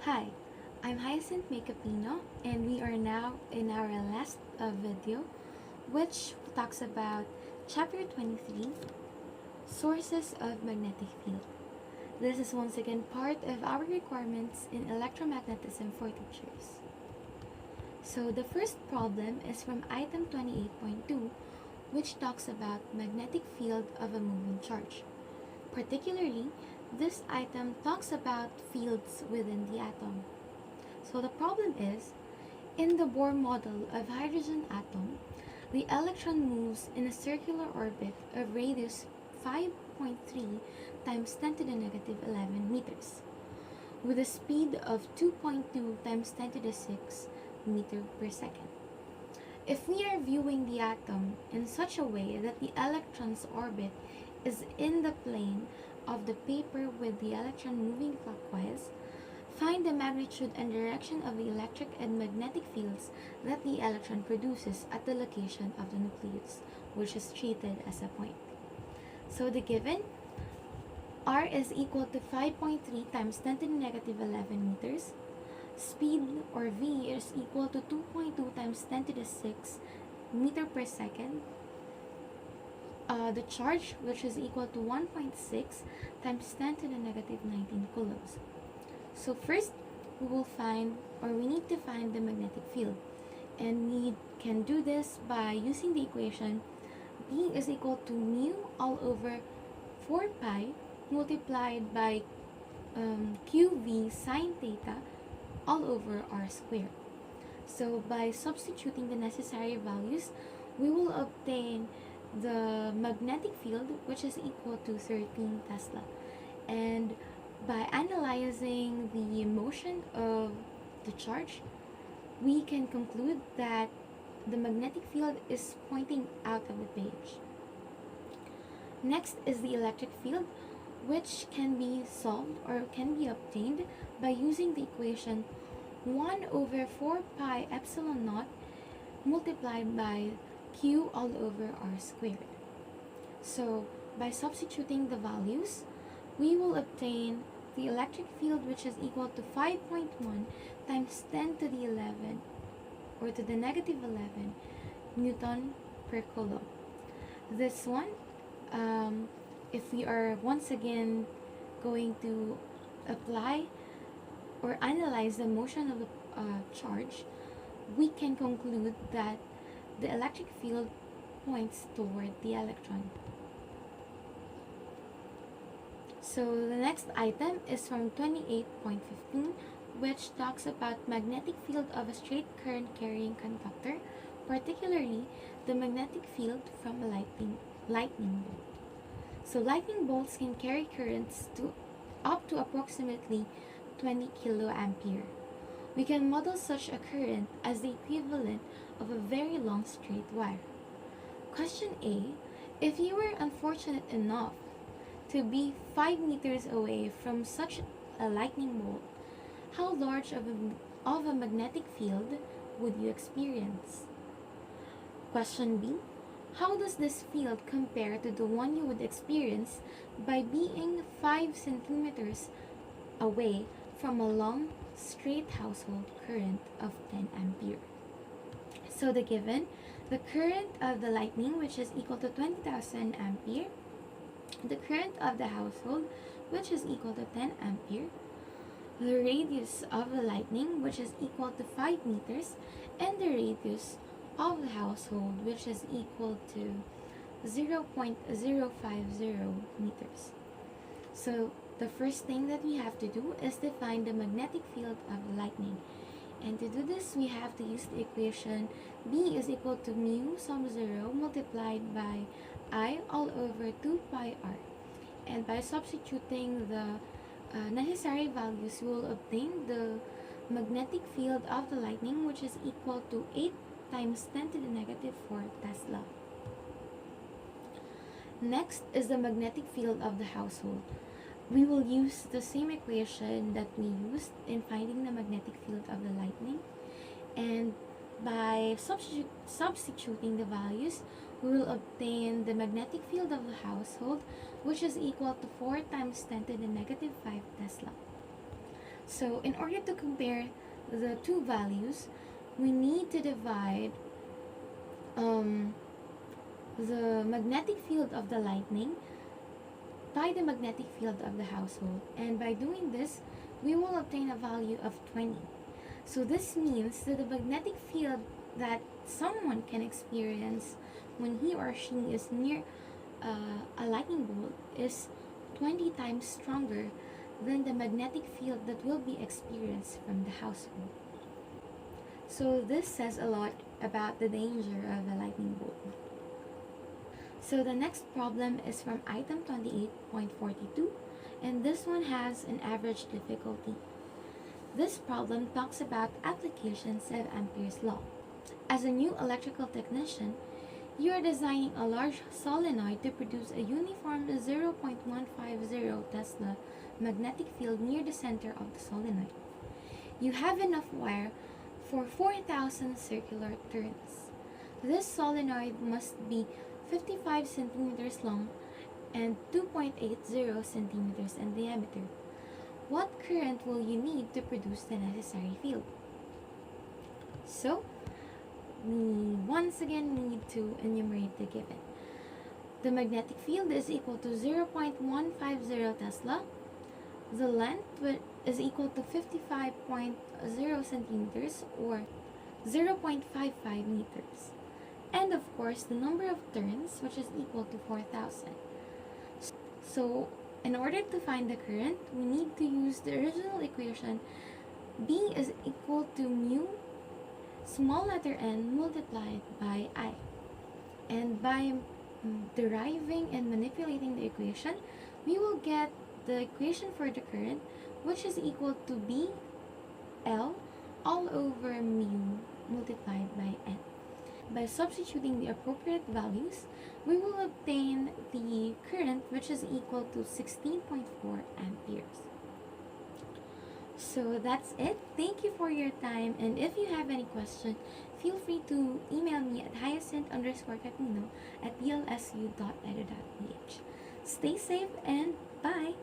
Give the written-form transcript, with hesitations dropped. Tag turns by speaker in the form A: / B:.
A: Hi, I'm Hyacinth Makapino, and we are now in our last video, which talks about Chapter 23, Sources of Magnetic Field. This is once again part of our requirements in electromagnetism for teachers. So the first problem is from item 28.2, which talks about magnetic field of a moving charge. Particularly, this item talks about fields within the atom. So the problem is, in the Bohr model of hydrogen atom, the electron moves in a circular orbit of radius 5.3 times 10 to the negative 11 meters, with a speed of 2.2 times 10 to the 6 meter per second. If we are viewing the atom in such a way that the electron's orbit is in the plane of the paper with the electron moving clockwise, find the magnitude and direction of the electric and magnetic fields that the electron produces at the location of the nucleus, which is treated as a point. So the given R is equal to 5.3 times 10 to the negative 11 meters. Speed, or V, is equal to 2.2 times 10 to the 6 meter per second. The charge, which is equal to 1.6 times 10 to the negative 19 coulombs. So first, we need to find the magnetic field. And we can do this by using the equation B is equal to mu all over 4 pi multiplied by QV sine theta all over r squared. So by substituting the necessary values, we will obtain the magnetic field, which is equal to 13 Tesla. And by analyzing the motion of the charge, we can conclude that the magnetic field is pointing out of the page. Next is the electric field, which can be solved or can be obtained by using the equation 1 over 4 pi epsilon naught multiplied by Q all over r squared. So by substituting the values, we will obtain the electric field, which is equal to 5.1 times 10 to the 11 or to the negative 11 Newton per coulomb. This one, if we are once again going to apply or analyze the motion of the charge, we can conclude that the electric field points toward the electron. So the next item is from 28.15, which talks about magnetic field of a straight current carrying conductor, particularly the magnetic field from a lightning bolt. So lightning bolts can carry currents to up to approximately 20 kiloampere. We can model such a current as the equivalent of a very long straight wire. Question A. If you were unfortunate enough to be 5 meters away from such a lightning bolt, how large of a magnetic field would you experience? Question B. How does this field compare to the one you would experience by being 5 centimeters away from a long straight household current of 10 ampere? So the given, the current of the lightning, which is equal to 20,000 ampere, the current of the household, which is equal to 10 ampere, the radius of the lightning, which is equal to 5 meters, and the radius of the household, which is equal to 0.050 meters. So the first thing that we have to do is to find the magnetic field of the lightning. And to do this, we have to use the equation B is equal to mu sum 0 multiplied by I all over 2 pi r. And by substituting the necessary values, we will obtain the magnetic field of the lightning, which is equal to 8 times 10 to the negative 4 Tesla. Next is the magnetic field of the household. We will use the same equation that we used in finding the magnetic field of the lightning, and by substituting the values, we will obtain the magnetic field of the household, which is equal to 4 times 10 to the negative 5 Tesla. So in order to compare the two values, we need to divide the magnetic field of the lightning by the magnetic field of the household. And by doing this, we will obtain a value of 20. So this means that the magnetic field that someone can experience when he or she is near a lightning bolt is 20 times stronger than the magnetic field that will be experienced from the household. So this says a lot about the danger of a lightning bolt. So the next problem is from item 28.42, and this one has an average difficulty. This problem talks about applications of Amperes Law. As a new electrical technician, you are designing a large solenoid to produce a uniform 0.150 Tesla magnetic field near the center of the solenoid. You have enough wire for 4,000 circular turns. This solenoid must be 55 centimeters long and 2.80 centimeters in diameter. What current will you need to produce the necessary field? So, we once again need to enumerate the given. The magnetic field is equal to 0.150 Tesla. The length is equal to 55.0 centimeters or 0.55 meters. And of course, the number of turns, which is equal to 4,000. So, in order to find the current, we need to use the original equation. B is equal to mu small letter n multiplied by I. And by deriving and manipulating the equation, we will get the equation for the current, which is equal to B L all over mu multiplied by n. By substituting the appropriate values, we will obtain the current, which is equal to 16.4 amperes. So that's it. Thank you for your time, and if you have any question, feel free to email me at hyacinth_catino@dlsu.edu.ph. Stay safe and bye!